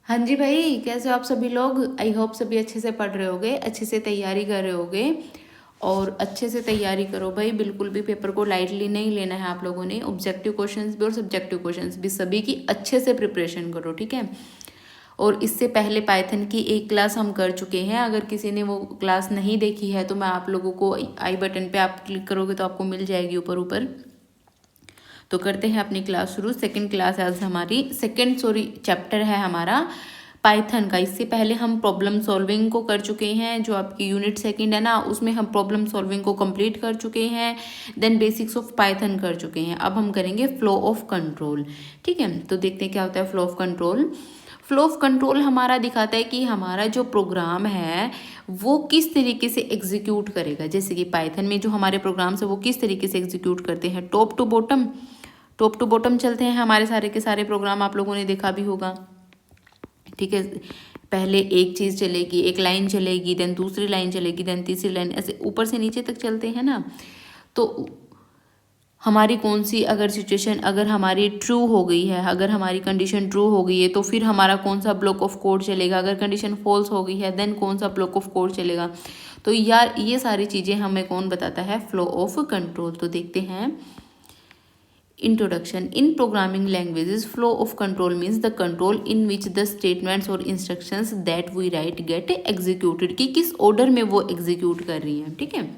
हाँ जी भाई, कैसे हो आप सभी लोग। आई होप सभी अच्छे से पढ़ रहे होगे, अच्छे से तैयारी कर रहे होगे। और अच्छे से तैयारी करो भाई, बिल्कुल भी पेपर को लाइटली नहीं लेना है आप लोगों ने। ऑब्जेक्टिव क्वेश्चंस भी और सब्जेक्टिव क्वेश्चंस भी सभी की अच्छे से प्रिपरेशन करो, ठीक है। और इससे पहले पाइथन की एक क्लास हम कर चुके हैं, अगर किसी ने वो क्लास नहीं देखी है तो मैं आप लोगों को आई बटन पे आप क्लिक करोगे तो आपको मिल जाएगी ऊपर ऊपर। तो करते हैं अपनी क्लास शुरू। सेकंड क्लास आज हमारी चैप्टर है हमारा पाइथन का। इससे पहले हम प्रॉब्लम सॉल्विंग को कर चुके हैं, जो आपकी यूनिट सेकंड है ना, उसमें हम प्रॉब्लम सॉल्विंग को कंप्लीट कर चुके हैं। देन बेसिक्स ऑफ पाइथन कर चुके हैं। अब हम करेंगे फ्लो ऑफ कंट्रोल, ठीक है। तो देखते हैं क्या होता है flow of control. Flow of control हमारा दिखाता है कि हमारा जो प्रोग्राम है वो किस तरीके से एग्जीक्यूट करेगा। जैसे कि पाइथन में जो हमारे प्रोग्राम्स है वो किस तरीके से एग्जीक्यूट करते हैं, टॉप टू बॉटम चलते हैं हमारे सारे के सारे प्रोग्राम, आप लोगों ने देखा भी होगा, ठीक है। पहले एक चीज़ चलेगी, एक लाइन चलेगी, देन दूसरी लाइन चलेगी, देन तीसरी लाइन, ऐसे ऊपर से नीचे तक चलते हैं ना। तो हमारी कौन सी अगर सिचुएशन अगर हमारी ट्रू हो गई है, अगर हमारी कंडीशन ट्रू हो गई है तो फिर हमारा कौन सा ब्लॉक ऑफ कोड चलेगा, अगर कंडीशन फॉल्स हो गई है देन कौन सा ब्लॉक ऑफ कोड चलेगा। तो यार ये सारी चीज़ें हमें कौन बताता है, फ्लो ऑफ कंट्रोल। तो देखते हैं introduction. In programming languages flow of control means the control in which the statements और instructions that we write get executed, कि किस ऑर्डर में वो एग्जीक्यूट कर रही हैं, ठीक है।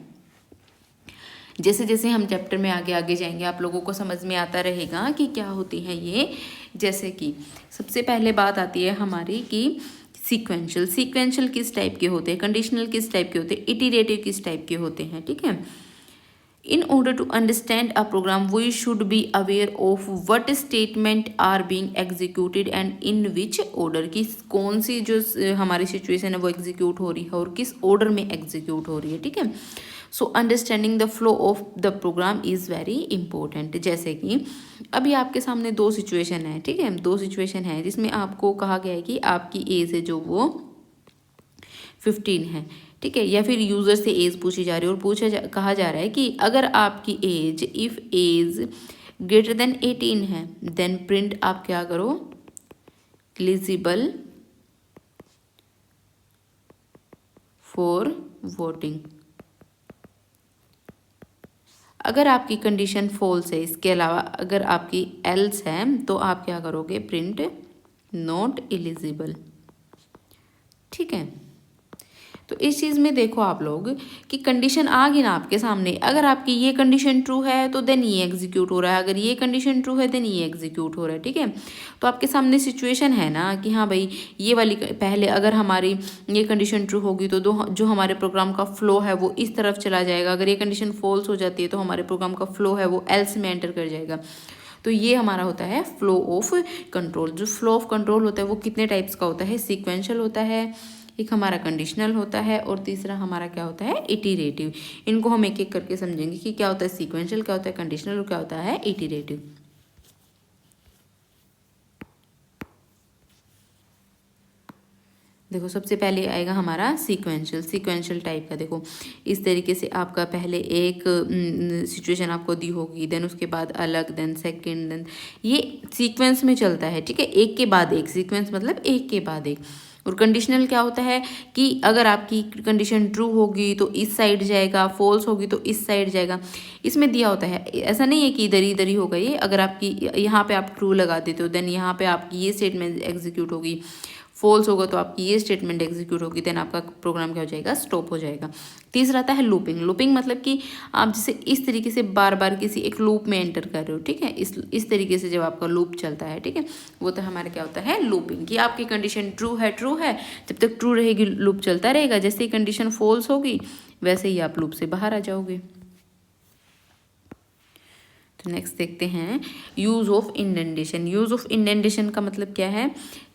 जैसे जैसे हम चैप्टर में आगे आगे जाएंगे आप लोगों को समझ में आता रहेगा कि क्या होती हैं ये। जैसे कि सबसे पहले बात आती है हमारी कि सीक्वेंशियल किस टाइप के होते हैं, कंडीशनल किस टाइप के होते हैं, इटरेटिव किस टाइप के होते हैं, ठीक है। In order to understand a program, we should be aware of what statement are being executed and in which order, कि कौन सी जो हमारी सिचुएशन है वो एग्जीक्यूट हो रही है और किस ऑर्डर में एग्जीक्यूट हो रही है, ठीक है। So understanding the flow of the program is very important. जैसे कि अभी आपके सामने दो सिचुएशन है, ठीक है, दो सिचुएशन है जिसमें आपको कहा गया है कि आपकी एज है जो वो 15 है, ठीक है। या फिर यूज़र से एज पूछी जा रही है और कहा जा रहा है कि अगर आपकी age if age greater than 18 है देन प्रिंट आप क्या करो, एलिजिबल फॉर वोटिंग। अगर आपकी कंडीशन फॉल्स है, इसके अलावा अगर आपकी एल्स है तो आप क्या करोगे, प्रिंट नॉट एलिजिबल, ठीक है। तो इस चीज़ में देखो आप लोग कि कंडीशन आ गई ना आपके सामने, अगर आपकी ये कंडीशन ट्रू है तो देन ये एग्जीक्यूट हो रहा है, अगर ये कंडीशन ट्रू है देन ये एग्जीक्यूट हो रहा है, ठीक है। तो आपके सामने सिचुएशन है ना कि हाँ भाई ये वाली पहले अगर हमारी ये कंडीशन ट्रू होगी तो जो हमारे प्रोग्राम का फ्लो है वो इस तरफ चला जाएगा, अगर ये कंडीशन फॉल्स हो जाती है तो हमारे प्रोग्राम का फ्लो है वो एल्स में एंटर कर जाएगा। तो ये हमारा होता है फ्लो ऑफ कंट्रोल। जो फ्लो ऑफ कंट्रोल होता है वो कितने टाइप्स का होता है, सीक्वेंशियल होता है, एक हमारा कंडीशनल होता है और तीसरा हमारा क्या होता है, इटरेटिव। इनको हम एक एक करके समझेंगे कि क्या होता है सीक्वेंशियल, क्या होता है कंडीशनल और क्या होता है इटरेटिव। देखो सबसे पहले आएगा हमारा सीक्वेंशियल टाइप का। देखो इस तरीके से आपका पहले एक सिचुएशन आपको दी होगी, देन उसके बाद अलग, देन सेकंड, देन ये सीक्वेंस में चलता है, ठीक है, एक के बाद एक, सीक्वेंस मतलब एक के बाद एक। और कंडीशनल क्या होता है कि अगर आपकी कंडीशन ट्रू होगी तो इस साइड जाएगा, फॉल्स होगी तो इस साइड जाएगा। इसमें दिया होता है, ऐसा नहीं है कि इधर ही होगा ये। अगर आपकी यहाँ पे आप ट्रू लगा देते हो देन यहाँ पे आपकी ये स्टेटमेंट एग्जीक्यूट होगी, फॉल्स होगा तो आपकी ये स्टेटमेंट एग्जीक्यूट होगी, देन आपका प्रोग्राम क्या हो जाएगा, स्टॉप हो जाएगा। तीसरा आता है लूपिंग मतलब कि आप जैसे इस तरीके से बार बार किसी एक लूप में एंटर कर रहे हो, ठीक है। इस तरीके से जब आपका लूप चलता है, ठीक है, वो तो हमारा क्या होता है लूपिंग, कि आपकी कंडीशन ट्रू है, जब तक ट्रू रहेगी लूप चलता रहेगा, जैसे ही कंडीशन फॉल्स होगी वैसे ही आप लूप से बाहर आ जाओगे। तो नेक्स्ट देखते हैं use of indentation. Use of indentation का मतलब क्या है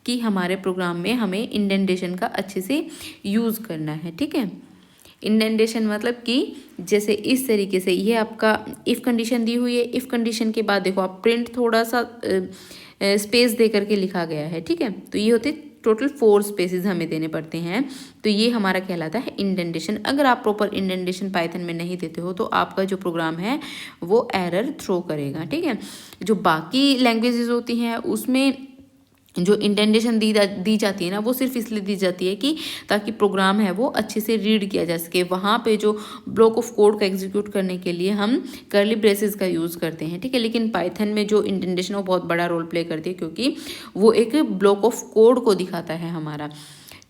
कि हमारे प्रोग्राम में हमें इंडेंटेशन का अच्छे से यूज़ करना है, ठीक है। इंडेंटेशन मतलब कि जैसे इस तरीके से ये आपका इफ़ कंडीशन दी हुई है, इफ़ कंडीशन के बाद देखो आप प्रिंट थोड़ा सा स्पेस दे करके लिखा गया है, ठीक है। तो ये होते टोटल 4 स्पेसेस हमें देने पड़ते हैं, तो ये हमारा कहलाता है इंडेंटेशन। अगर आप प्रॉपर इंडेंटेशन पाइथन में नहीं देते हो तो आपका जो प्रोग्राम है वो एरर थ्रो करेगा, ठीक है। जो बाकी लैंग्वेजेस होती हैं उसमें जो इंडेंटेशन दी जाती है ना, वो सिर्फ इसलिए दी जाती है कि ताकि प्रोग्राम है वो अच्छे से रीड किया जा सके। वहाँ पे जो ब्लॉक ऑफ कोड का एग्जीक्यूट करने के लिए हम कर्ली ब्रेसेस का यूज़ करते हैं, ठीक है। लेकिन पाइथन में जो इंडेंटेशन वो बहुत बड़ा रोल प्ले करती है, क्योंकि वो एक ब्लॉक ऑफ कोड को दिखाता है हमारा,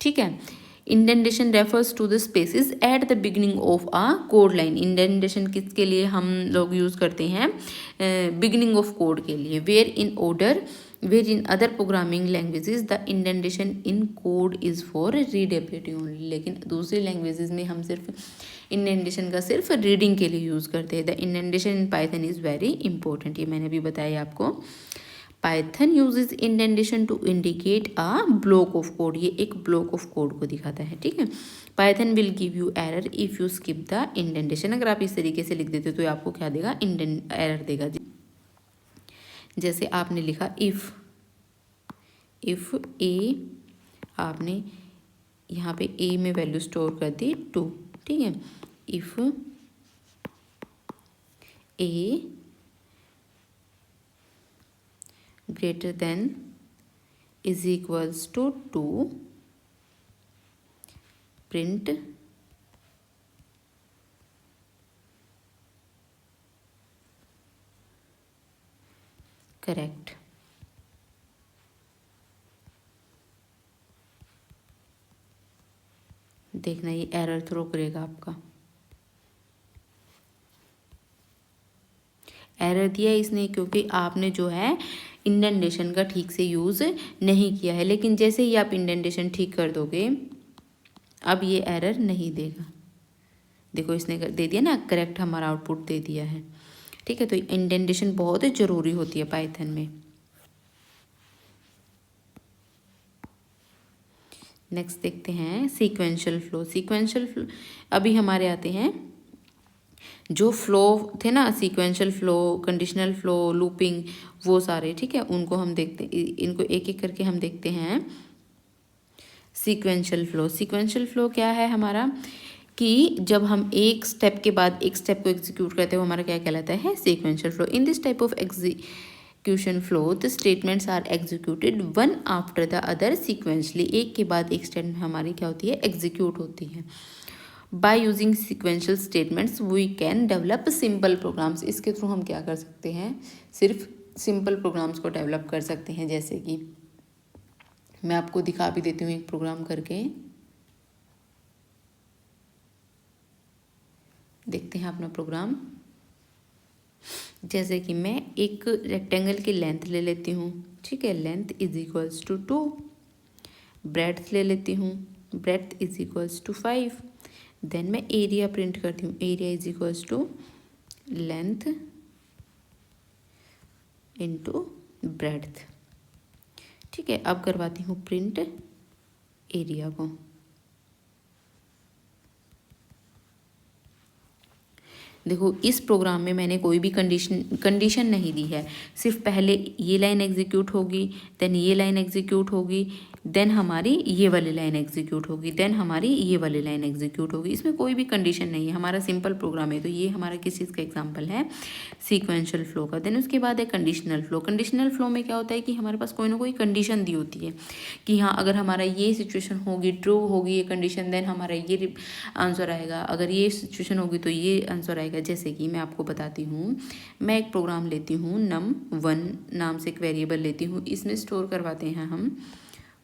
ठीक है। Indentation refers to the spaces at the beginning of a code line. Indentation किसके लिए हम लोग यूज़ करते हैं? बिगिनिंग ऑफ कोड के लिए। Where in other programming languages the indentation in code is for readability only. लेकिन दूसरी लैंग्वेजेस में हम सिर्फ इंडेंटेशन का सिर्फ रीडिंग के लिए यूज़ करते हैं। The indentation in Python is very important, ये मैंने भी बताया आपको। Python uses indentation to indicate a block of code. ये एक ब्लॉक ऑफ कोड को दिखाता है, ठीक है। Python will give you error if you skip the indentation. अगर आप इस तरीके से लिख देते हो तो आपको क्या देगा? एरर देगा। जैसे आपने लिखा इफ़ ए, आपने यहाँ पे ए में वैल्यू स्टोर कर दी 2, ठीक है। If A greater than is equals to 2, print correct। देखना ये एरर थ्रो करेगा आपका। एरर दिया इसने क्योंकि आपने जो है इंडेंटेशन का ठीक से यूज़ नहीं किया है। लेकिन जैसे ही आप इंडेंटेशन ठीक कर दोगे, अब ये एरर नहीं देगा। देखो इसने दे दिया ना, करेक्ट हमारा आउटपुट दे दिया है, ठीक है। तो इंडेंटेशन बहुत ज़रूरी होती है पाइथन में। नेक्स्ट देखते हैं सीक्वेंशियल फ्लो। सीक्वेंशियल फ्लो अभी हमारे आते हैं जो फ्लो थे ना, sequential flow, conditional flow, looping, वो सारे, ठीक है। उनको हम देखते, इनको एक एक करके हम देखते हैं। सीक्वेंशियल फ्लो क्या है हमारा? कि जब हम एक स्टेप के बाद एक स्टेप को एग्जीक्यूट करते हैं, वो हमारा क्या कहलाता है? Sequential flow. In this type of execution flow the statements are executed one after the other sequentially. एक के बाद एक स्टेटमेंट हमारी क्या होती है? एग्जीक्यूट होती है। By using sequential statements we can develop simple programs. इसके थ्रू हम क्या कर सकते हैं? सिर्फ सिंपल प्रोग्राम्स को डेवलप कर सकते हैं। जैसे कि मैं आपको दिखा भी देती हूँ एक प्रोग्राम करके, देखते हैं अपना प्रोग्राम। जैसे कि मैं एक रेक्टेंगल की लेंथ ले लेती हूँ, ठीक है। Length is equals to 2। Breadth ले लेती हूँ, breadth is equals to 5। Then मैं एरिया प्रिंट करती हूँ, area is equals to length into breadth, ठीक है। अब करवाती हूँ प्रिंट एरिया को। देखो इस प्रोग्राम में मैंने कोई भी कंडीशन नहीं दी है। सिर्फ पहले ये लाइन एग्जीक्यूट होगी, देन ये लाइन एग्जीक्यूट होगी, देन हमारी ये वाली लाइन एग्जीक्यूट होगी, देन हमारी ये वाली लाइन एग्जीक्यूट होगी। इसमें कोई भी कंडीशन नहीं है, हमारा सिंपल प्रोग्राम है। तो ये हमारा किस चीज़ का एग्जाम्पल है? सीक्वेंशियल फ्लो का। देन उसके बाद है कंडीशनल फ्लो। कंडीशनल फ्लो में क्या होता है कि हमारे पास कोई ना कोई कंडीशन दी होती है कि हाँ अगर हमारा ये सिचुएशन होगी, ट्रू होगी ये कंडीशन, देन हमारा ये आंसर आएगा। अगर ये सिचुएशन होगी तो ये आंसर आएगा। जैसे कि मैं आपको बताती हूँ, मैं एक प्रोग्राम लेती हूँ, num1 नाम से एक वेरिएबल लेती हूँ। इसमें स्टोर करवाते हैं हम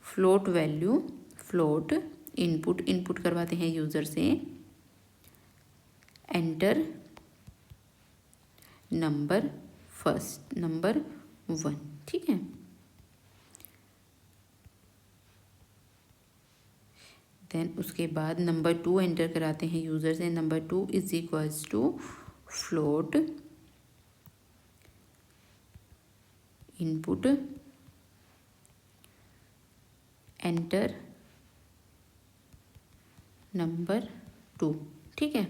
फ्लोट वैल्यू, फ्लोट इनपुट करवाते हैं यूज़र से, एंटर नंबर फर्स्ट, नंबर 1, ठीक है। देन उसके बाद नंबर 2 एंटर कराते हैं यूज़र से, number 2 is equals to float input enter number 2, ठीक है।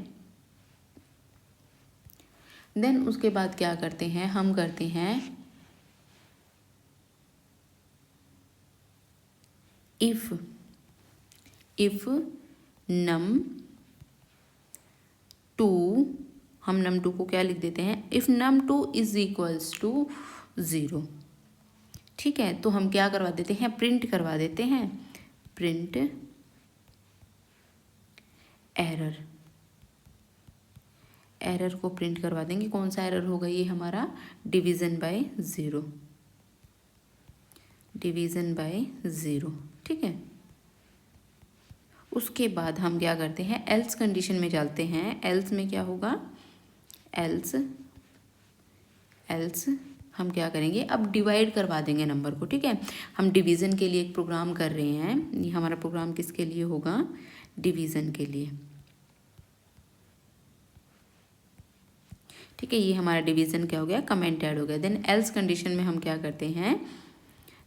देन उसके बाद क्या करते हैं? हम करते हैं इफ़ num2, हम num2 को क्या लिख देते हैं? If num2 is equals to 0, ठीक है, तो हम क्या करवा देते हैं, प्रिंट करवा देते हैं, प्रिंट एरर, एरर को प्रिंट करवा देंगे। कौन सा एरर होगा, ये हमारा division by zero, division by zero. ठीक है, उसके बाद हम क्या करते हैं, एल्स कंडीशन में डालते हैं। एल्स में क्या होगा, एल्स हम क्या करेंगे, अब डिवाइड करवा देंगे नंबर को। ठीक है, हम डिवीज़न के लिए एक प्रोग्राम कर रहे हैं, ये हमारा प्रोग्राम किसके लिए होगा, डिवीज़न के लिए। ठीक है, ये हमारा डिवीज़न क्या हो गया, कमेंट ऐड हो गया। देन एल्स कंडीशन में हम क्या करते हैं,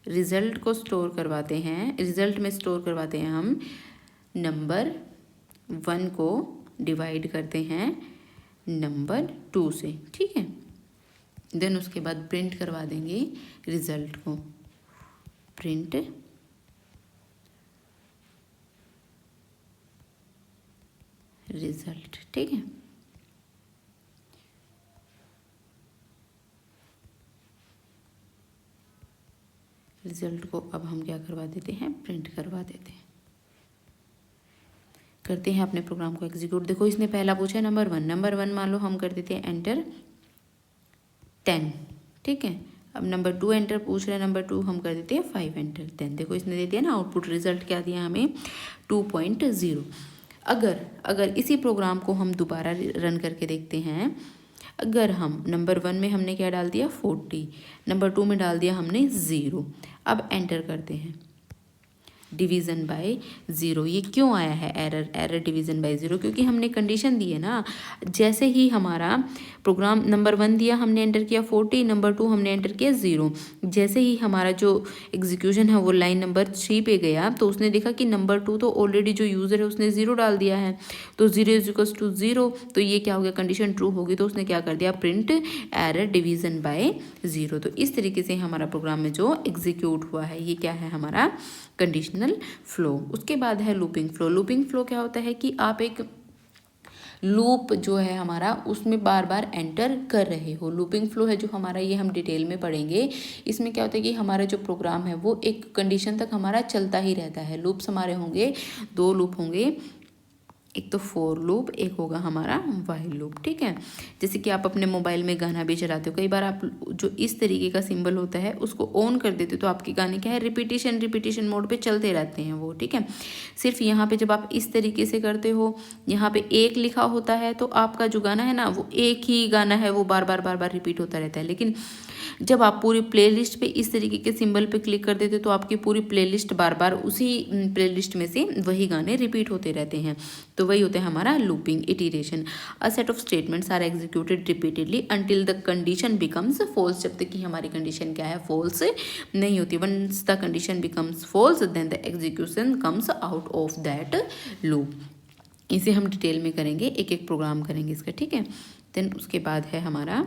रिजल्ट को स्टोर करवाते हैं, रिजल्ट में स्टोर करवाते हैं हम नंबर 1 को डिवाइड करते हैं नंबर 2 से। ठीक है, देन उसके बाद प्रिंट करवा देंगे रिजल्ट को, प्रिंट रिजल्ट। ठीक है, रिजल्ट को अब हम क्या करवा देते हैं, प्रिंट करवा देते हैं। करते हैं अपने प्रोग्राम को एग्जीक्यूट। देखो इसने पहला पूछा है नंबर 1, नंबर 1 मान लो हम कर देते हैं एंटर 10। ठीक है, अब नंबर 2 एंटर पूछ रहे हैं, नंबर 2 हम कर देते हैं 5 एंटर 10। देखो इसने दे दिया ना आउटपुट, रिजल्ट क्या दिया हमें, 2.0। अगर इसी प्रोग्राम को हम दोबारा रन करके देखते हैं, अगर हम नंबर 1 में हमने क्या डाल दिया 40, नंबर 2 में डाल दिया हमने 0, अब एंटर करते हैं डिवीज़न बाय ज़ीरो। ये क्यों आया है एरर डिवीज़न बाय ज़ीरो, क्योंकि हमने कंडीशन दी है ना, जैसे ही हमारा प्रोग्राम नंबर 1 दिया हमने एंटर किया 40, नंबर 2 हमने एंटर किया 0, जैसे ही हमारा जो एग्जीक्यूशन है वो लाइन नंबर 3 पे गया तो उसने देखा कि नंबर 2 तो ऑलरेडी जो यूज़र है उसने 0 डाल दिया है, तो 0 = 0, तो ये क्या हो गया, कंडीशन ट्रू होगी, तो उसने क्या कर दिया, print error division by zero. तो इस तरीके से हमारा प्रोग्राम में जो एग्जीक्यूट हुआ है ये क्या है, हमारा कंडीशनल फ्लो। उसके बाद है लूपिंग फ्लो। लूपिंग फ्लो क्या होता है कि आप एक लूप जो है हमारा उसमें बार बार एंटर कर रहे हो। लूपिंग फ्लो है जो हमारा, ये हम डिटेल में पढ़ेंगे। इसमें क्या होता है कि हमारा जो प्रोग्राम है वो एक कंडीशन तक हमारा चलता ही रहता है। लूप्स हमारे होंगे, 2 लूप होंगे, एक तो फॉर लूप, एक होगा हमारा वाइल लूप। ठीक है, जैसे कि आप अपने मोबाइल में गाना भी चलाते हो, कई बार आप जो इस तरीके का सिंबल होता है उसको ऑन कर देते हो तो आपके गाने क्या है, रिपीटिशन मोड पे चलते रहते हैं वो। ठीक है, सिर्फ यहाँ पे जब आप इस तरीके से करते हो, यहाँ पे 1 लिखा होता है तो आपका जो गाना है ना वो एक ही गाना है, वो बार बार रिपीट होता रहता है। लेकिन जब आप पूरी प्लेलिस्ट पे इस तरीके के सिंबल पे क्लिक कर देते तो आपकी पूरी प्लेलिस्ट बार बार उसी प्लेलिस्ट में से वही गाने रिपीट होते रहते हैं। तो वही होता है हमारा looping iteration. A set of statements are executed repeatedly until the condition becomes false. जब तक कि हमारी कंडीशन क्या है, फॉल्स नहीं होती। Once the condition becomes false then the execution comes out of that loop. इसे हम डिटेल में करेंगे, एक एक प्रोग्राम करेंगे इसका। ठीक है, देन उसके बाद है हमारा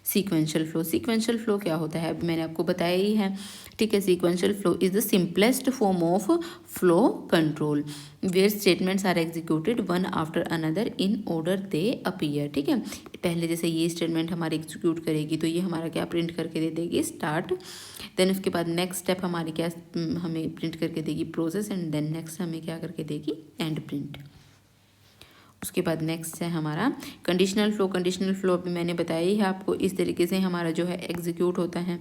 सीक्वेंशियल फ्लो। सीक्वेंशियल फ्लो क्या होता है, अब मैंने आपको बताया ही है। ठीक है, sequential flow is the simplest form of flow control where statements are executed one after another in order they appear. ठीक है, पहले जैसे ये स्टेटमेंट हमारी एग्जीक्यूट करेगी तो ये हमारा क्या प्रिंट करके दे देगी, स्टार्ट। देन उसके बाद नेक्स्ट स्टेप हमारी क्या हमें प्रिंट करके देगी, प्रोसेस। एंड देन नेक्स्ट हमें क्या करके देगी, एंड प्रिंट। उसके बाद नेक्स्ट है हमारा कंडीशनल फ्लो। कंडीशनल फ्लो भी मैंने बताया ही है आपको, इस तरीके से हमारा जो है एग्जीक्यूट होता है।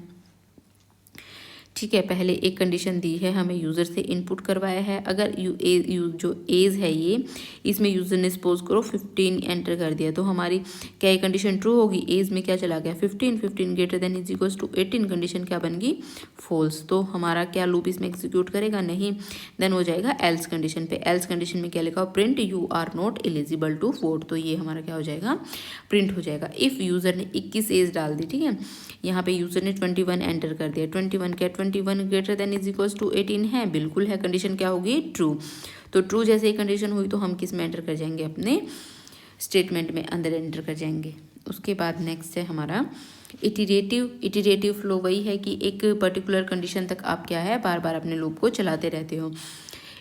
ठीक है, पहले एक कंडीशन दी है, हमें यूज़र से इनपुट करवाया है। अगर जो एज है ये, इसमें यूज़र ने सपोज करो 15 एंटर कर दिया तो हमारी क्या ये कंडीशन ट्रू होगी, एज में क्या चला गया 15, 15 greater than is equals to 18, condition क्या बन गई, फॉल्स। तो हमारा क्या लूप इसमें एग्जीक्यूट करेगा, नहीं। देन हो जाएगा एल्स कंडीशन पे। एल्स कंडीशन में क्या लिखा हो, print you are not eligible to vote. तो ये हमारा क्या हो जाएगा, प्रिंट हो जाएगा। इफ़ यूज़र ने 21 एज डाल दी, ठीक है, यहाँ पे यूज़र ने 21 एंटर कर दिया, 21 क्या 21 greater than is equals to 18 है, बिल्कुल है, कंडीशन क्या होगी, ट्रू। तो ट्रू जैसे ही कंडीशन हुई तो हम किस में एंटर कर जाएंगे, अपने स्टेटमेंट में अंदर एंटर कर जाएंगे। उसके बाद नेक्स्ट है हमारा इटरेटिव फ्लो। वही है कि एक पर्टिकुलर कंडीशन तक आप क्या है बार बार अपने लूप को चलाते रहते हो।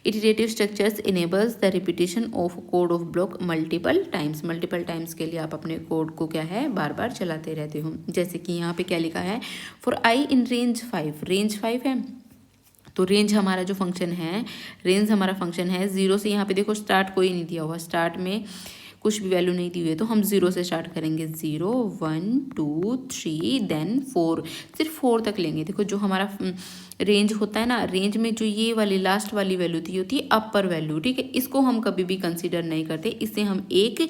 Iterative structures enables the repetition of code of block multiple times के लिए आप अपने कोड को क्या है बार बार चलाते रहते हो। जैसे कि यहाँ पे क्या लिखा है, फॉर आई इन रेंज 5 है, तो रेंज हमारा जो फंक्शन है, रेंज हमारा फंक्शन है 0 से, यहाँ पे देखो स्टार्ट कोई नहीं दिया हुआ, स्टार्ट में कुछ भी वैल्यू नहीं दी हुई है, तो हम 0 से स्टार्ट करेंगे, 0 1 2 3 देन 4, सिर्फ 4 तक लेंगे। देखो जो हमारा रेंज होता है ना, रेंज में जो ये वाली लास्ट वाली वैल्यू थी होती है अपर वैल्यू, ठीक है, इसको हम कभी भी कंसीडर नहीं करते, इससे हम एक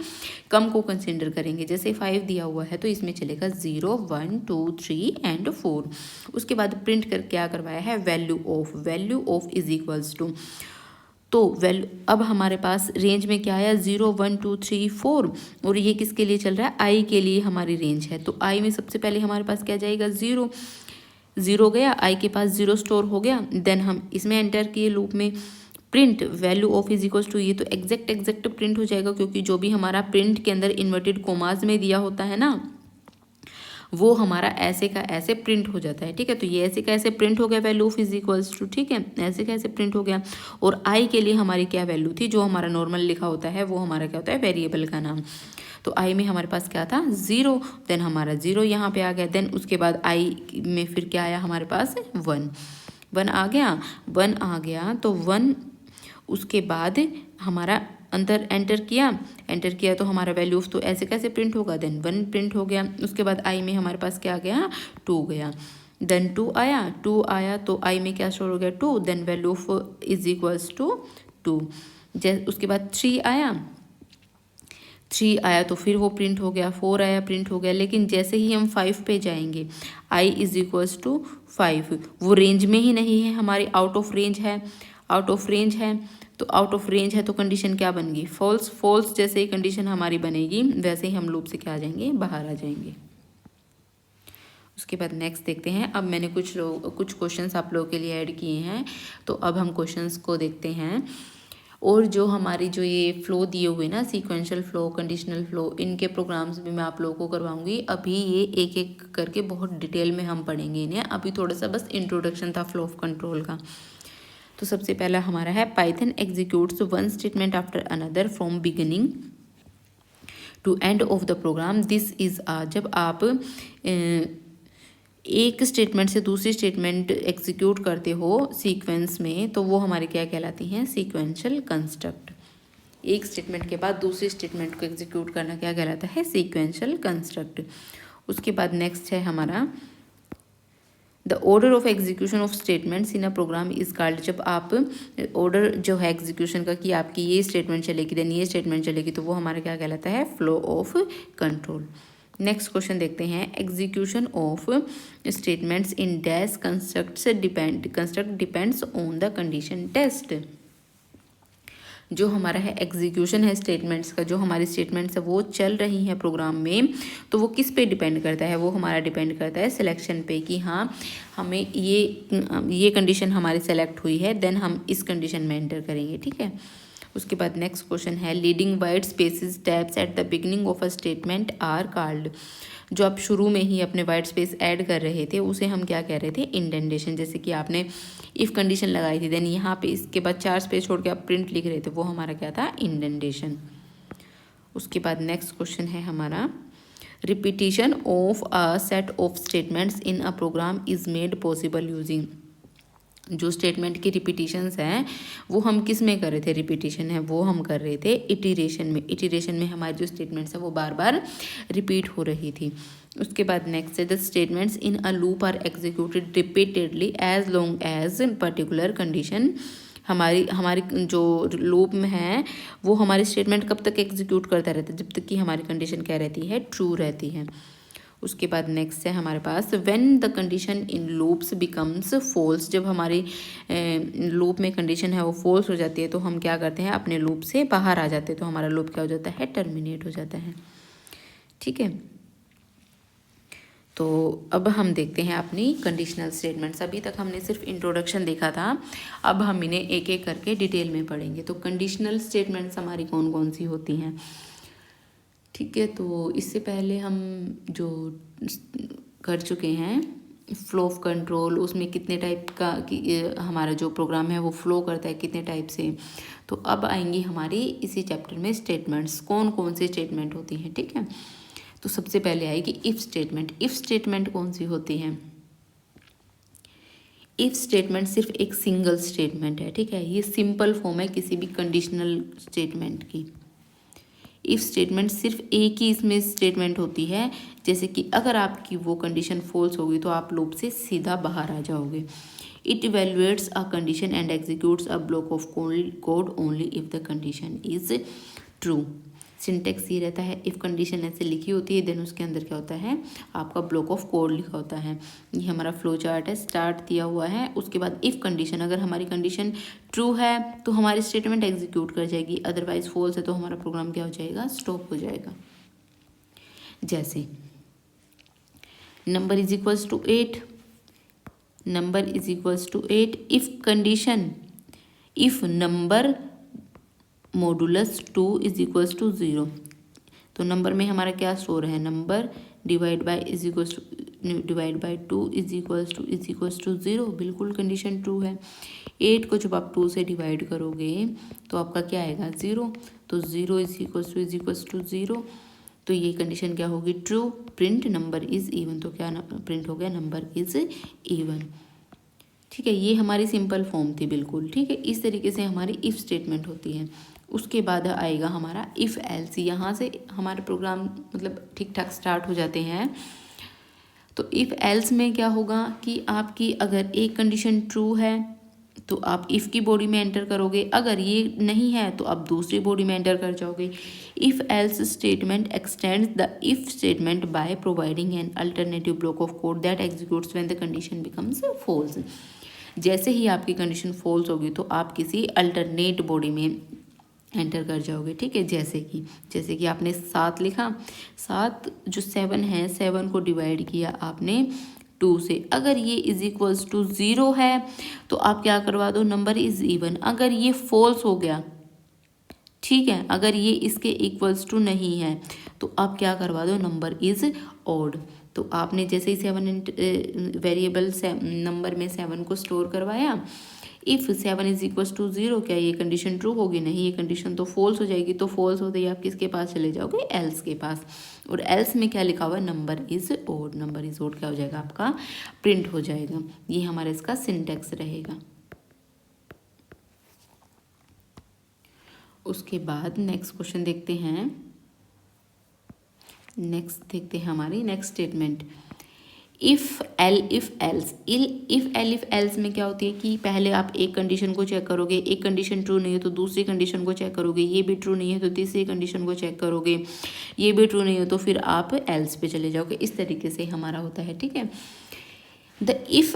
कम को कंसीडर करेंगे। जैसे 5 दिया हुआ है तो इसमें चलेगा 0 1 2 3 एंड 4। उसके बाद प्रिंट कर क्या करवाया है, value of is equals to, तो वैल्यू अब हमारे पास रेंज में क्या आया, 0 1 2 3 4, और ये किसके लिए चल रहा है, आई के लिए हमारी रेंज है। तो आई में सबसे पहले हमारे पास क्या जाएगा, 0 गया, आई के पास 0 स्टोर हो गया। देन हम इसमें एंटर किए लूप में, print value of is equals to, ये तो एग्जैक्ट प्रिंट हो जाएगा, क्योंकि जो भी हमारा प्रिंट के अंदर इन्वर्टेड कोमास में दिया होता है ना, वो हमारा ऐसे का ऐसे प्रिंट हो जाता है, ठीक है। तो ये ऐसे का ऐसे प्रिंट हो गया value of is equals to, ठीक है, ऐसे का ऐसे प्रिंट हो गया। और आई के लिए हमारी क्या वैल्यू थी, जो हमारा नॉर्मल लिखा होता है वो हमारा क्या होता है, वेरिएबल का नाम। तो आई में हमारे पास क्या था, 0, देन हमारा 0 यहाँ पे आ गया। देन उसके बाद आई में फिर क्या आया हमारे पास, 1 आ गया। तो 1 उसके बाद हमारा अंदर एंटर किया तो हमारा वैल्यू ऑफ तो ऐसे कैसे प्रिंट होगा, देन 1 प्रिंट हो गया। उसके बाद आई में हमारे पास क्या आ गया, 2 गया। देन 2 आया तो आई में क्या स्टोर हो गया, 2, then value of is equals to 2। उसके बाद 3 आया तो फिर वो प्रिंट हो गया, 4 आया प्रिंट हो गया। लेकिन जैसे ही हम 5 पे जाएंगे, आई इज इक्वल्स टू 5, वो रेंज में ही नहीं है हमारी, आउट ऑफ रेंज है। तो आउट ऑफ रेंज है तो कंडीशन क्या बन गई, फॉल्स। जैसे ही कंडीशन हमारी बनेगी वैसे ही हम लूप से क्या आ जाएंगे, बाहर आ जाएंगे। उसके बाद नेक्स्ट देखते हैं। अब मैंने कुछ क्वेश्चंस आप लोगों के लिए ऐड किए हैं, तो अब हम क्वेश्चंस को देखते हैं। और जो हमारी जो ये फ्लो दिए हुए ना, सीक्वेंशियल फ्लो, कंडीशनल फ्लो, इनके प्रोग्राम्स भी मैं आप लोगों को करवाऊंगी। अभी ये एक एक करके बहुत डिटेल में हम पढ़ेंगे इन्हें, अभी थोड़ा सा बस इंट्रोडक्शन था फ्लो ऑफ कंट्रोल का। तो सबसे पहला हमारा है, Python executes one statement after another from beginning to end of the program. This is जब आप एक स्टेटमेंट से दूसरी स्टेटमेंट एग्जीक्यूट करते हो सीक्वेंस में, तो वो हमारे क्या कहलाती हैं, सीक्वेंशियल कंस्ट्रक्ट। एक स्टेटमेंट के बाद दूसरी स्टेटमेंट को एग्जीक्यूट करना क्या कहलाता है, सीक्वेंशियल कंस्ट्रक्ट। उसके बाद नेक्स्ट है हमारा, the order of execution of statements in a program is called. जब आप ऑर्डर जो है एग्जीक्यूशन का, कि आपकी ये स्टेटमेंट चलेगी देन ये स्टेटमेंट चलेगी, तो वो हमारा क्या कहलाता है, flow of control. Next question देखते हैं, execution of statements in dash construct depends on the condition test. जो हमारा है एग्जीक्यूशन है स्टेटमेंट्स का, जो हमारी स्टेटमेंट्स है वो चल रही हैं प्रोग्राम में, तो वो किस पे डिपेंड करता है, वो हमारा डिपेंड करता है सिलेक्शन पे, कि हाँ हमें ये कंडीशन हमारी सेलेक्ट हुई है, देन हम इस कंडीशन में एंटर करेंगे, ठीक है। उसके बाद नेक्स्ट क्वेश्चन है, leading white spaces tabs at the beginning of a statement are called. जो आप शुरू में ही अपने वाइट स्पेस ऐड कर रहे थे उसे हम क्या कह रहे थे, इंडेंटेशन। जैसे कि आपने इफ़ कंडीशन लगाई थी, देन यहाँ पे इसके बाद 4 स्पेस छोड़ के आप प्रिंट लिख रहे थे, वो हमारा क्या था, इंडेंटेशन। उसके बाद नेक्स्ट क्वेश्चन है हमारा, repetition of a set of statements in a program is made possible using. जो स्टेटमेंट की रिपीटिशंस हैं वो हम किस में कर रहे थे, रिपीटिशन है वो हम कर रहे थे इटीरेशन में हमारी जो स्टेटमेंट्स है वो बार बार रिपीट हो रही थी। उसके बाद नेक्स्ट है, the statements in a loop are executed repeatedly as long as particular condition. हमारी जो लूप में है वो हमारी स्टेटमेंट कब तक एग्जीक्यूट करता रहता है, जब तक कि हमारी कंडीशन क्या रहती है, ट्रू रहती है। उसके बाद नेक्स्ट है हमारे पास, when the condition in loops becomes false. जब हमारी लूप में कंडीशन है वो फॉल्स हो जाती है, तो हम क्या करते हैं, अपने लूप से बाहर आ जाते हैं, तो हमारा लूप क्या हो जाता है, टर्मिनेट हो जाता है, ठीक है। तो अब हम देखते हैं अपनी कंडीशनल स्टेटमेंट्स। अभी तक हमने सिर्फ इंट्रोडक्शन देखा था, अब हम इन्हें एक एक करके डिटेल में पढ़ेंगे। तो कंडीशनल स्टेटमेंट्स हमारी कौन कौन सी होती हैं, ठीक है। तो इससे पहले हम जो कर चुके हैं फ्लो ऑफ कंट्रोल, उसमें कितने टाइप का हमारा जो प्रोग्राम है वो फ्लो करता है कितने टाइप से। तो अब आएंगी हमारी इसी चैप्टर में स्टेटमेंट्स, कौन कौन से स्टेटमेंट होती हैं, ठीक है। तो सबसे पहले आएगी इफ़ स्टेटमेंट। इफ़ स्टेटमेंट कौन सी होती है? इफ़ स्टेटमेंट सिर्फ एक सिंगल स्टेटमेंट है, ठीक है। ये सिंपल फॉर्म है किसी भी कंडीशनल स्टेटमेंट की। इफ़ स्टेटमेंट सिर्फ एक ही इसमें स्टेटमेंट होती है, जैसे कि अगर आपकी वो कंडीशन फॉल्स होगी तो आप लूप से सीधा बाहर आ जाओगे। It evaluates a condition and executes a block of code only if the condition is true. Syntax ये रहता है, इफ़ कंडीशन ऐसे लिखी होती है देन उसके अंदर क्या होता है, आपका ब्लॉक ऑफ कोड लिखा होता है। ये हमारा फ्लो चार्ट है, स्टार्ट दिया हुआ है, उसके बाद इफ़ कंडीशन, अगर हमारी कंडीशन ट्रू है तो हमारी स्टेटमेंट एग्जीक्यूट कर जाएगी, अदरवाइज फॉल्स है तो हमारा प्रोग्राम क्या हो जाएगा, स्टॉप हो जाएगा। जैसे number is equals to 8, number is equals to 8, if condition, if number modulus 2 is equals to 0। तो नंबर में हमारा क्या स्टोर है, number divide by is equals to divide by 2 is equals to 0, बिल्कुल कंडीशन ट्रू है। 8 को जब आप 2 से डिवाइड करोगे तो आपका क्या आएगा, 0। तो 0 इज इक्वल्स टू 0, तो ये कंडीशन क्या होगी, true. Print number is even, तो क्या प्रिंट हो गया, नंबर इज इवन, ठीक है। ये हमारी सिंपल फॉर्म थी बिल्कुल, ठीक है। इस तरीके से हमारी इफ़ स्टेटमेंट होती है। उसके बाद आएगा हमारा इफ़ एल्स। यहाँ से हमारे प्रोग्राम मतलब ठीक ठाक स्टार्ट हो जाते हैं। तो इफ़ एल्स में क्या होगा कि आपकी अगर एक कंडीशन ट्रू है तो आप इफ़ की बॉडी में एंटर करोगे, अगर ये नहीं है तो आप दूसरी बॉडी में एंटर कर जाओगे। If else statement extends the if statement by providing an alternative block of code that executes when the condition becomes false. जैसे ही आपकी कंडीशन फॉल्स होगी तो आप किसी अल्टरनेट बॉडी में एंटर कर जाओगे, ठीक है। जैसे कि आपने 7 लिखा, 7 जो 7 है, 7 को डिवाइड किया आपने 2 से, अगर ये इज इक्वल्स टू 0 है तो आप क्या करवा दो, नंबर इज इवन। अगर ये फॉल्स हो गया, ठीक है, अगर ये इसके इक्वल्स टू नहीं है तो आप क्या करवा दो, नंबर इज ऑड। तो आपने जैसे ही 7 वेरिएबल नंबर में 7 को स्टोर करवाया, इफ़ 7 इज इक्वल्स टू 0, क्या ये कंडीशन ट्रू होगी, नहीं, ये कंडीशन तो फॉल्स हो जाएगी। तो फॉल्स होते ही आप किसके पास चले जाओगे, एल्स के पास। और एल्स में क्या लिखा हुआ है, number is odd. Number is odd क्या हो जाएगा, आपका प्रिंट हो जाएगा। ये हमारा इसका सिंटेक्स रहेगा। उसके बाद नेक्स्ट क्वेश्चन देखते हैं। हमारी नेक्स्ट स्टेटमेंट इफ़ एल्स में क्या होती है कि पहले आप एक कंडीशन को चेक करोगे, एक कंडीशन ट्रू नहीं है तो दूसरी कंडीशन को चेक करोगे, ये भी ट्रू नहीं है तो तीसरी कंडीशन को चेक करोगे, ये भी ट्रू नहीं है तो फिर आप एल्स पे चले जाओगे। इस तरीके से हमारा होता है, ठीक है। The if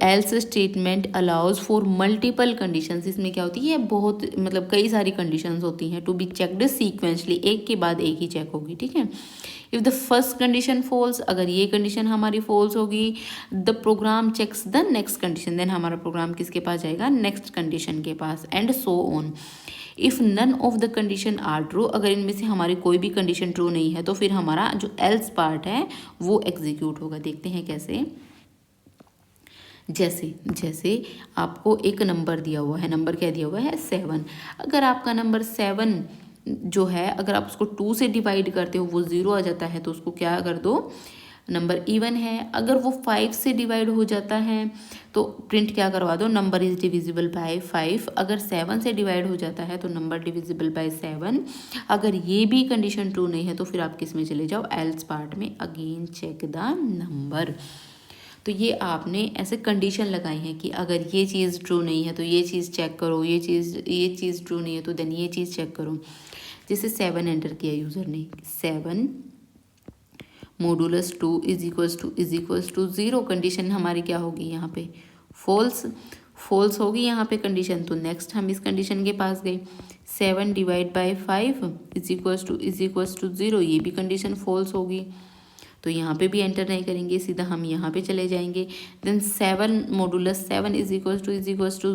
else statement allows for multiple conditions. इसमें क्या होती है, बहुत मतलब कई सारी कंडीशंस होती हैं टू बी चेकड सीक्वेंशली, एक के बाद एक ही चेक होगी, ठीक है। If the first condition false, अगर ये कंडीशन हमारी फॉल्स होगी, the program checks the next condition, then हमारा प्रोग्राम किसके पास जाएगा, नेक्स्ट कंडीशन के पास, and so on. If none of the condition are true, अगर इनमें से हमारी कोई भी कंडीशन ट्रू नहीं है तो फिर हमारा जो एल्स पार्ट है वो एग्जीक्यूट होगा। देखते हैं कैसे। जैसे आपको एक नंबर दिया हुआ है, नंबर क्या दिया हुआ है, 7। अगर आपका नंबर 7 जो है, अगर आप उसको 2 से डिवाइड करते हो वो 0 आ जाता है तो उसको क्या कर दो, नंबर इवन है। अगर वो 5 से डिवाइड हो जाता है तो प्रिंट क्या करवा दो, नंबर इज डिविजिबल बाय 5। अगर 7 से डिवाइड हो जाता है तो नंबर डिविजिबल बाय 7। अगर ये भी कंडीशन ट्रू नहीं है तो फिर आप किस में चले जाओ, एल्स पार्ट में, अगेन चेक द नंबर। तो ये आपने ऐसे कंडीशन लगाई हैं कि अगर ये चीज़ ट्रू नहीं है तो ये चीज़ चेक करो, ये चीज़ ट्रू नहीं है तो देन ये चीज़ चेक करो। जैसे 7 एंटर किया यूज़र ने, 7 modulus 2 is equals to 0, condition हमारी क्या होगी यहाँ पे, फॉल्स होगी यहाँ पे कंडीशन। तो नेक्स्ट हम इस कंडीशन के पास गए, 7 divide by 5 is equals to 0, ये भी कंडीशन फॉल्स होगी। तो यहाँ पे भी एंटर नहीं करेंगे, सीधा हम यहाँ पे चले जाएंगे। Then 7 modulus 7 is equals to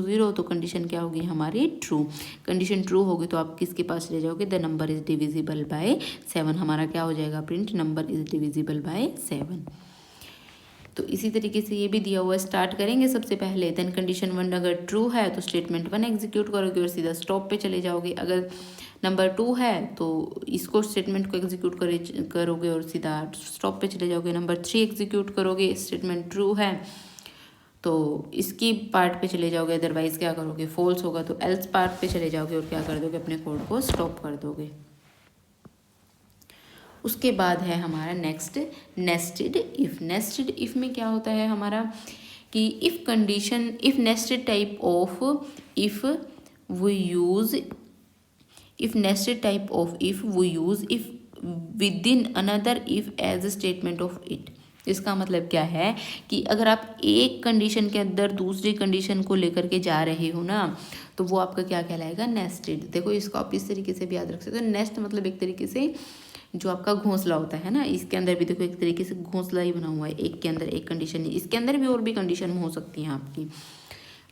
0, तो कंडीशन क्या होगी हमारी, ट्रू। कंडीशन ट्रू होगी तो आप किसके पास चले जाओगे, the number is divisible by 7। हमारा क्या हो जाएगा, print number is divisible by 7। तो इसी तरीके से ये भी दिया हुआ है, स्टार्ट करेंगे सबसे पहले, देन कंडीशन 1 अगर ट्रू है तो स्टेटमेंट 1 एग्जीक्यूट करोगे और सीधा स्टॉप पे चले जाओगे। अगर नंबर 2 है तो इसको स्टेटमेंट को एग्जीक्यूट करोगे और सीधा स्टॉप पे चले जाओगे। नंबर 3 एग्जीक्यूट करोगे, स्टेटमेंट ट्रू है तो इसकी पार्ट पे चले जाओगे, अदरवाइज क्या करोगे, फॉल्स होगा तो एल्स पार्ट पे चले जाओगे और क्या कर दोगे, अपने कोड को स्टॉप कर दोगे। उसके बाद है हमारा next nested if. Nested if में क्या होता है हमारा कि if condition, if nested type of if we use, if nested type of if we use if within another if as a statement of it. इसका मतलब क्या है कि अगर आप एक कंडीशन के अंदर दूसरी कंडीशन को लेकर के जा रहे हो ना, तो वो आपका क्या कहलाएगा, नेस्टेड। देखो इसको आप इस तरीके से भी याद रख सकते हो। नेस्ट मतलब एक तरीके से जो आपका घोंसला होता है ना, इसके अंदर भी देखो एक तरीके से घोंसला ही बना हुआ है, एक के अंदर एक कंडीशन, इसके अंदर भी और भी कंडीशन हो सकती हैं आपकी।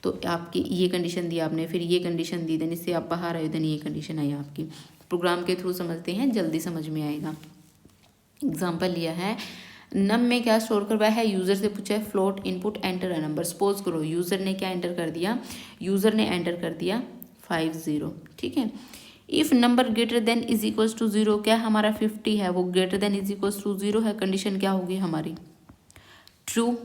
तो आपकी ये कंडीशन दी आपने, फिर ये कंडीशन दी, देन इससे आप बाहर आए, देन ये कंडीशन आई आपकी। प्रोग्राम के थ्रू समझते हैं, जल्दी समझ में आएगा। एग्जाम्पल लिया है, नम में क्या स्टोर करवाया है, यूज़र से पूछा है float input enter a number. Suppose करो यूज़र ने क्या एंटर कर दिया, यूज़र ने एंटर कर दिया 50, ठीक है। If number greater than is equals to 0, क्या हमारा 50 है वो greater than is equals to 0 है, कंडीशन क्या होगी हमारी, ट्रू।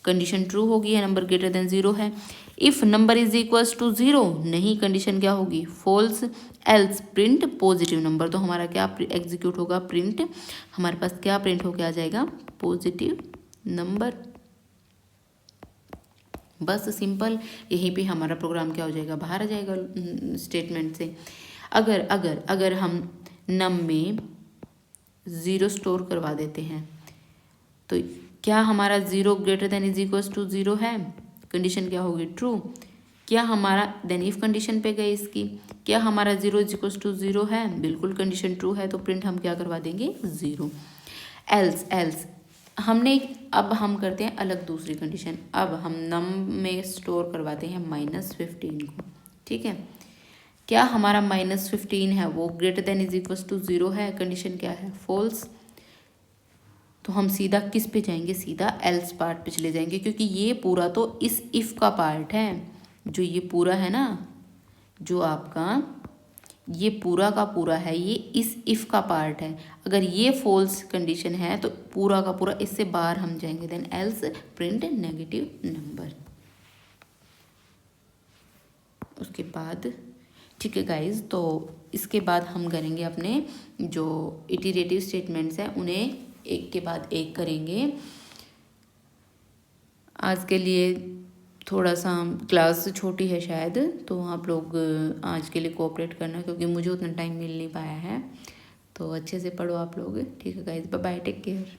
कंडीशन ट्रू होगी, है नंबर ग्रेटर देन 0 है। If number is equals to 0, नहीं, कंडीशन क्या होगी, false. Else print positive number, तो हमारा क्या एग्जीक्यूट होगा, प्रिंट, हमारे पास क्या प्रिंट होके आ जाएगा, पॉजिटिव नंबर। बस सिंपल, यहीं पे हमारा प्रोग्राम क्या हो जाएगा, बाहर आ जाएगा स्टेटमेंट से। अगर अगर अगर हम नम में 0 स्टोर करवा देते हैं तो क्या हमारा 0 greater than is equals to 0 है, कंडीशन क्या होगी, ट्रू। क्या हमारा, देन इफ कंडीशन पे गए इसकी, क्या हमारा 0 इज इक्वल्स टू 0 है, बिल्कुल कंडीशन ट्रू है, तो प्रिंट हम क्या करवा देंगे, 0। एल्स एल्स हमने, अब हम करते हैं अलग दूसरी कंडीशन। अब हम नम में स्टोर करवाते हैं -15 को, ठीक है। क्या हमारा -15 है वो greater than is equals to 0 है, कंडीशन क्या है, फॉल्स। तो हम सीधा किस पे जाएंगे, सीधा एल्स पार्ट पे चले जाएंगे, क्योंकि ये पूरा तो इस इफ़ का पार्ट है। जो ये पूरा है ना, जो आपका ये पूरा का पूरा है, ये इस इफ़ का पार्ट है। अगर ये फॉल्स कंडीशन है तो पूरा का पूरा इससे बाहर हम जाएंगे, then else print negative number. उसके बाद ठीक है गाइज, तो इसके बाद हम करेंगे अपने जो इटरेटिव स्टेटमेंट्स हैं उन्हें एक के बाद एक करेंगे। आज के लिए थोड़ा सा क्लास छोटी है शायद, तो आप लोग आज के लिए कोऑपरेट करना, क्योंकि मुझे उतना टाइम मिल नहीं पाया है। तो अच्छे से पढ़ो आप लोग, ठीक है guys, bye bye, take care.